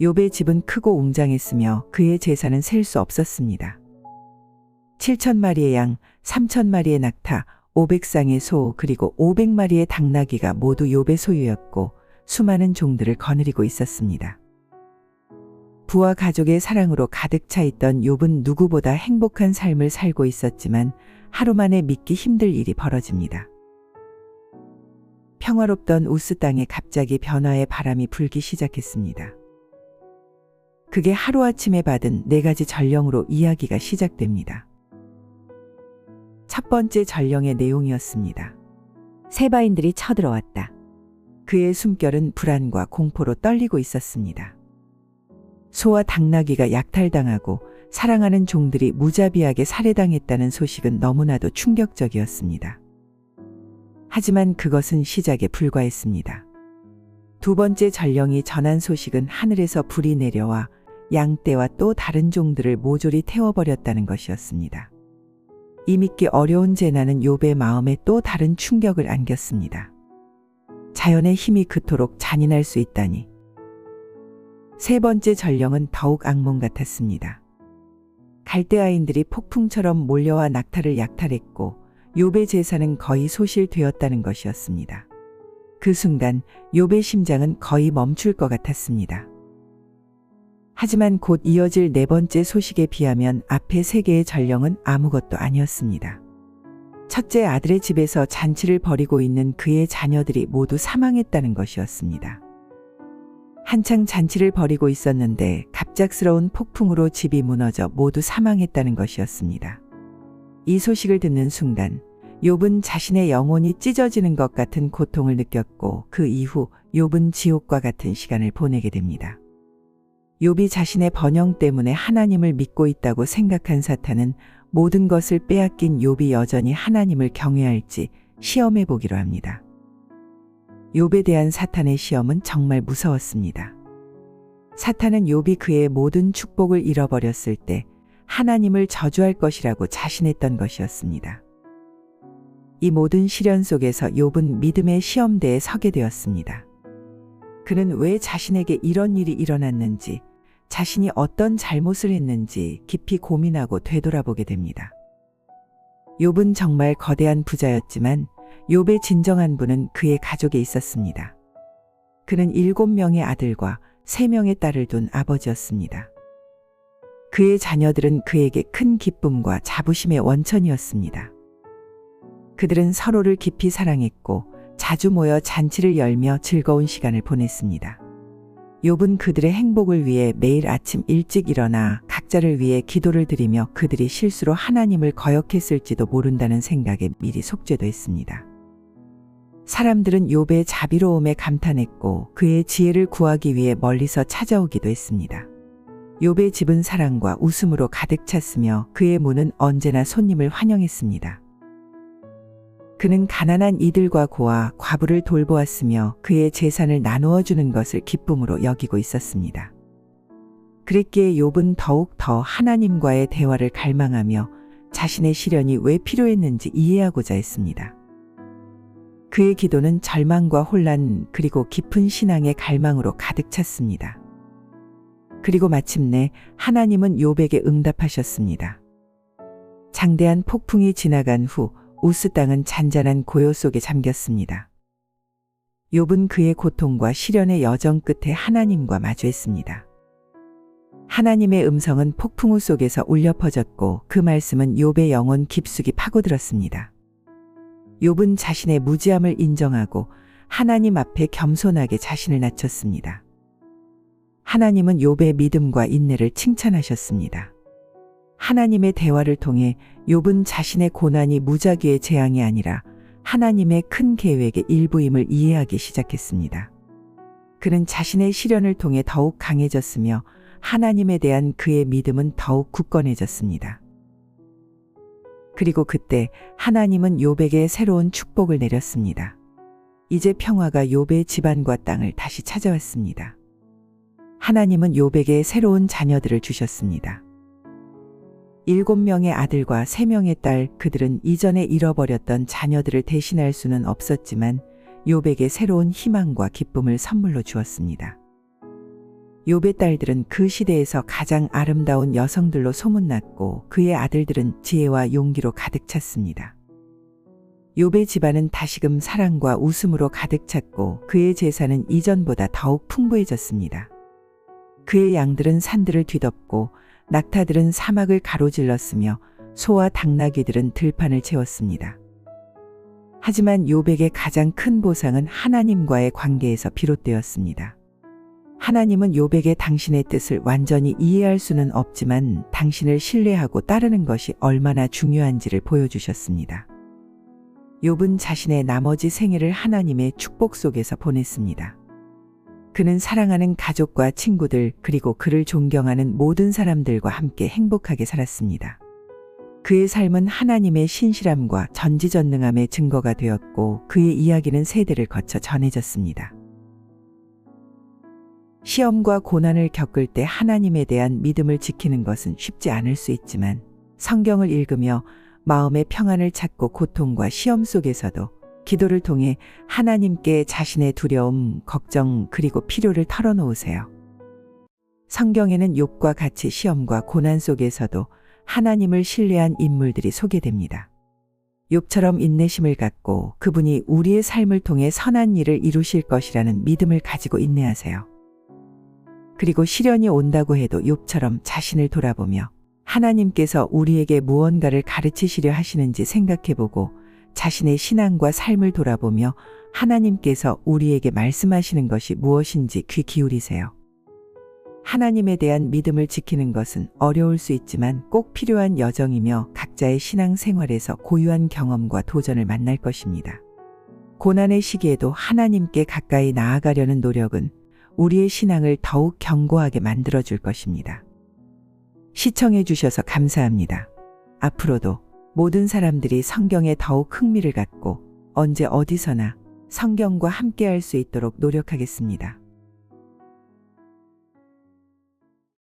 욥의 집은 크고 웅장했으며 그의 재산은 셀 수 없었습니다. 7,000마리의 양, 3,000마리의 낙타, 500쌍의 소, 그리고 500마리의 당나귀가 모두 욥의 소유였고 수많은 종들을 거느리고 있었습니다. 부와 가족의 사랑으로 가득 차 있던 욥은 누구보다 행복한 삶을 살고 있었지만 하루 만에 믿기 힘들 일이 벌어집니다. 평화롭던 우스 땅에 갑자기 변화의 바람이 불기 시작했습니다. 그게 하루아침에 받은 4가지 전령으로 이야기가 시작됩니다. 첫 번째 전령의 내용이었습니다. 세바인들이 쳐들어왔다. 그의 숨결은 불안과 공포로 떨리고 있었습니다. 소와 당나귀가 약탈당하고 사랑하는 종들이 무자비하게 살해당했다는 소식은 너무나도 충격적이었습니다. 하지만 그것은 시작에 불과했습니다. 두 번째 전령이 전한 소식은 하늘에서 불이 내려와 양떼와 또 다른 종들을 모조리 태워버렸다는 것이었습니다. 이 믿기 어려운 재난은 욥의 마음에 또 다른 충격을 안겼습니다. 자연의 힘이 그토록 잔인할 수 있다니. 세 번째 전령은 더욱 악몽 같았습니다. 갈대아인들이 폭풍처럼 몰려와 낙타를 약탈했고 욥의 재산은 거의 소실되었다는 것이었습니다. 그 순간 욥의 심장은 거의 멈출 것 같았습니다. 하지만 곧 이어질 4번째 소식에 비하면 앞의 3개의 전령은 아무것도 아니었습니다. 첫째 아들의 집에서 잔치를 벌이고 있는 그의 자녀들이 모두 사망했다는 것이었습니다. 한창 잔치를 벌이고 있었는데 갑작스러운 폭풍으로 집이 무너져 모두 사망했다는 것이었습니다. 이 소식을 듣는 순간 욥은 자신의 영혼이 찢어지는 것 같은 고통을 느꼈고 그 이후 욥은 지옥과 같은 시간을 보내게 됩니다. 욥이 자신의 번영 때문에 하나님을 믿고 있다고 생각한 사탄은 모든 것을 빼앗긴 욥이 여전히 하나님을 경외할지 시험해 보기로 합니다. 욥에 대한 사탄의 시험은 정말 무서웠습니다. 사탄은 욥이 그의 모든 축복을 잃어버렸을 때 하나님을 저주할 것이라고 자신했던 것이었습니다. 이 모든 시련 속에서 욥은 믿음의 시험대에 서게 되었습니다. 그는 왜 자신에게 이런 일이 일어났는지, 자신이 어떤 잘못을 했는지 깊이 고민하고 되돌아보게 됩니다. 욥은 정말 거대한 부자였지만 욥의 진정한 부는 그의 가족에 있었습니다. 그는 7명의 아들과 3명의 딸을 둔 아버지였습니다. 그의 자녀들은 그에게 큰 기쁨과 자부심의 원천이었습니다. 그들은 서로를 깊이 사랑했고 자주 모여 잔치를 열며 즐거운 시간을 보냈습니다. 욥은 그들의 행복을 위해 매일 아침 일찍 일어나 각자를 위해 기도를 드리며 그들이 실수로 하나님을 거역했을지도 모른다는 생각에 미리 속죄도 했습니다. 사람들은 욥의 자비로움에 감탄했고 그의 지혜를 구하기 위해 멀리서 찾아오기도 했습니다. 욥의 집은 사랑과 웃음으로 가득 찼으며 그의 문은 언제나 손님을 환영했습니다. 그는 가난한 이들과 고아, 과부를 돌보았으며 그의 재산을 나누어 주는 것을 기쁨으로 여기고 있었습니다. 그랬기에 욥은 더욱 더 하나님과의 대화를 갈망하며 자신의 시련이 왜 필요했는지 이해하고자 했습니다. 그의 기도는 절망과 혼란 그리고 깊은 신앙의 갈망으로 가득 찼습니다. 그리고 마침내 하나님은 욥에게 응답하셨습니다. 장대한 폭풍이 지나간 후 우스 땅은 잔잔한 고요 속에 잠겼습니다. 욥은 그의 고통과 시련의 여정 끝에 하나님과 마주했습니다. 하나님의 음성은 폭풍우 속에서 울려 퍼졌고 그 말씀은 욥의 영혼 깊숙이 파고들었습니다. 욥은 자신의 무지함을 인정하고 하나님 앞에 겸손하게 자신을 낮췄습니다. 하나님은 욥의 믿음과 인내를 칭찬하셨습니다. 하나님의 대화를 통해 욥은 자신의 고난이 무작위의 재앙이 아니라 하나님의 큰 계획의 일부임을 이해하기 시작했습니다. 그는 자신의 시련을 통해 더욱 강해졌으며 하나님에 대한 그의 믿음은 더욱 굳건해졌습니다. 그리고 그때 하나님은 욥에게 새로운 축복을 내렸습니다. 이제 평화가 욥의 집안과 땅을 다시 찾아왔습니다. 하나님은 욥에게 새로운 자녀들을 주셨습니다. 7명의 아들과 3명의 딸, 그들은 이전에 잃어버렸던 자녀들을 대신할 수는 없었지만 욥에게 새로운 희망과 기쁨을 선물로 주었습니다. 욥의 딸들은 그 시대에서 가장 아름다운 여성들로 소문났고 그의 아들들은 지혜와 용기로 가득 찼습니다. 욥의 집안은 다시금 사랑과 웃음으로 가득 찼고 그의 재산은 이전보다 더욱 풍부해졌습니다. 그의 양들은 산들을 뒤덮고 낙타들은 사막을 가로질렀으며 소와 당나귀들은 들판을 채웠습니다. 하지만 욥에게 가장 큰 보상은 하나님과의 관계에서 비롯되었습니다. 하나님은 욥에게 당신의 뜻을 완전히 이해할 수는 없지만 당신을 신뢰하고 따르는 것이 얼마나 중요한지를 보여주셨습니다. 욥은 자신의 나머지 생애를 하나님의 축복 속에서 보냈습니다. 그는 사랑하는 가족과 친구들 그리고 그를 존경하는 모든 사람들과 함께 행복하게 살았습니다. 그의 삶은 하나님의 신실함과 전지전능함의 증거가 되었고 그의 이야기는 세대를 거쳐 전해졌습니다. 시험과 고난을 겪을 때 하나님에 대한 믿음을 지키는 것은 쉽지 않을 수 있지만 성경을 읽으며 마음의 평안을 찾고 고통과 시험 속에서도 기도를 통해 하나님께 자신의 두려움, 걱정 그리고 필요를 털어놓으세요. 성경에는 욥과 같이 시험과 고난 속에서도 하나님을 신뢰한 인물들이 소개됩니다. 욥처럼 인내심을 갖고 그분이 우리의 삶을 통해 선한 일을 이루실 것이라는 믿음을 가지고 인내하세요. 그리고 시련이 온다고 해도 욥처럼 자신을 돌아보며 하나님께서 우리에게 무언가를 가르치시려 하시는지 생각해보고 자신의 신앙과 삶을 돌아보며 하나님께서 우리에게 말씀하시는 것이 무엇인지 귀 기울이세요. 하나님에 대한 믿음을 지키는 것은 어려울 수 있지만 꼭 필요한 여정이며 각자의 신앙 생활에서 고유한 경험과 도전을 만날 것입니다. 고난의 시기에도 하나님께 가까이 나아가려는 노력은 우리의 신앙을 더욱 견고하게 만들어줄 것입니다. 시청해 주셔서 감사합니다. 앞으로도 모든 사람들이 성경에 더욱 흥미를 갖고 언제 어디서나 성경과 함께할 수 있도록 노력하겠습니다.